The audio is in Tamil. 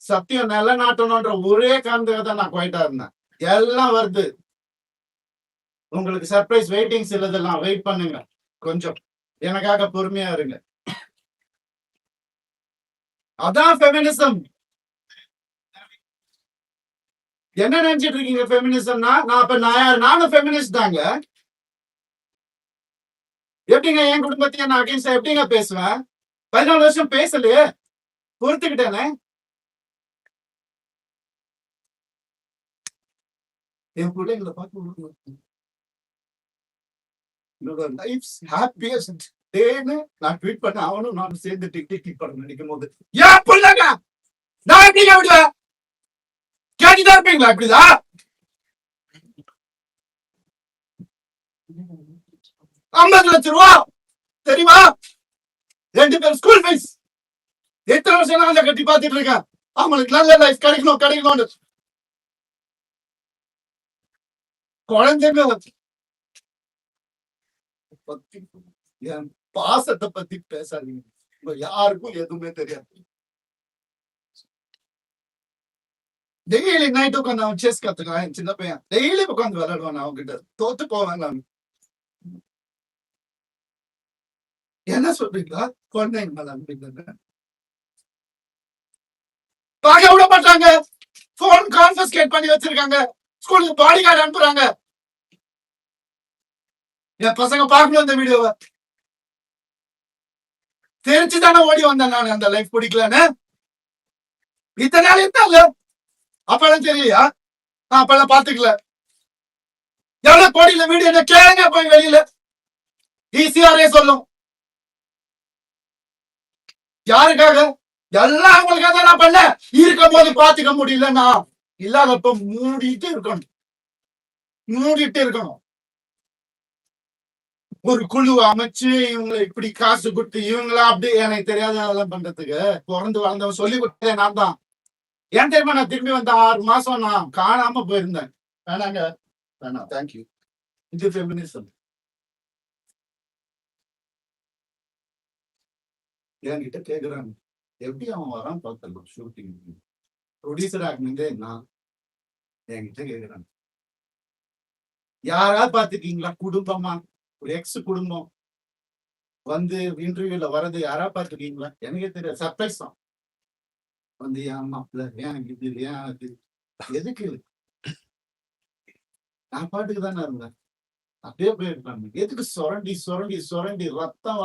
சத்தியம் நிலநாட்டணும்ன்ற ஒரே காரணத்துக்காக தான் நான் குவைட்டா இருந்தேன். எல்லாம் வருது. உங்களுக்கு சர்ப்ரைஸ் வெயிட்டிங்ஸ் இல்லதெல்லாம் வெயிட் பண்ணுங்க. கொஞ்சம் எனக்காக பொறுமையா இருங்க. அதான் ஃபெமினிசம். என்ன நினைச்சிட்டு இருக்கீங்க ஃபெமினிசம்னா? நானும் ஃபெமினிஸ்ட் தாங்க. எப்படிங்க என் குடும்பத்தையும் நான் அகைன்ஸ்டா எப்படிங்க பேசுவேன்? 14 வருஷம் பேசலையே, பொறுத்துக்கிட்டேனே. என் பிள்ளைங்களை பார்த்து லைஃப்ஸ் ஹாப்பியஸ்ட் டேன்னு நான் ட்வீட் பண்ண அவனும் நானும் சேர்ந்து டிக் படம் நடிக்கும் போது ஏன் பிள்ளைங்க நான் எப்படிங்க விடுவேன்? கேட்டுதான் இருப்பீங்களா? இப்படிதான் 50 லட்சம் ரூபா தெரியுமா? 2 பேர் ஸ்கூல் ஃபீஸ். எத்தனை வருஷம் நான் கட்டி பார்த்துட்டு இருக்கேன். அவங்களுக்கு நல்ல லைஃப் கிடைக்கணும்னு. குழந்தைங்க பத்தி என் பாசத்தை பத்தி பேசாதீங்க. யாருக்கும் எதுவுமே தெரியாது. டெய்லி நைட் உட்காந்து அவன் செஸ் கத்துக்கான். என் சின்ன பையன் டெய்லி உட்காந்து விளையாடுவான். அவங்க கிட்ட தோத்து போவேன் நான். என்ன சொல்றீங்களா? குழந்தைங்க மேல அனுப்பிங்க. பார்க்க விட மாட்டாங்க. போன் கான்ஃபிஸ்கேட் பண்ணி வச்சிருக்காங்க. ஸ்கூலுக்கு பாடி கார்டு அனுப்புறாங்க. என் பசங்க பார்க்கணும் இந்த வீடியோவை. தெரிஞ்சுதானே ஓடி வந்தேன் நான். அந்த லைஃப் பிடிக்கலன்னு இத்தனை நாள் இருந்தால அப்பெல்லாம் தெரியலையா? அப்பெல்லாம் பாத்துக்கல. எவ்வளவு கோடியில வீடியோ என்ன கேளுங்க போய் வெளியில. ஈஸியாரே சொல்லும். யாருக்காக? எல்லாம் அவங்களுக்காக தான் நான் பண்ண. இருக்கும் போது பாத்துக்க முடியலன்னா இல்லாதப்ப மூடிட்டு இருக்கணும். ஒரு குழு அமைச்சு இவங்களை இப்படி காசு கொடுத்து இவங்களா அப்படி எனக்கு தெரியாத அதெல்லாம் பண்றதுக்கு பிறந்து வளர்ந்தவன் சொல்லி கொடுத்தேன் நான் தான். ஏன் தெரியுமா? நான் திரும்பி வந்த 6 மாசம் நான் காணாம போயிருந்தேன். வேணாம் தேங்க்யூ. இது ஃபெமினிசம். என்கிட்ட கேக்குறாங்க எப்படி அவன் வரான் பார்த்தலாம் ஷூட்டிங் ப்ரொடியூசர் ஆகினதே நான். என்கிட்ட கேக்குறாங்க யாராவது பாத்துக்கீங்களா? குடும்பமா ஒரு எக்ஸ் குடும்பம் வந்து இன்டர்வியூல வர்றது யாரா பாத்துக்கீங்களா? எனக்கே தெரியாது. சர்ப்ரைஸ் தான். வந்து என் மாப்பிள்ள ஏன் இது ஏன் அது எதுக்கு? நான் பாட்டுக்கு தானே இருந்தேன். அப்படியே போயிருக்காங்க. எதுக்கு சுரண்டி ரத்தம்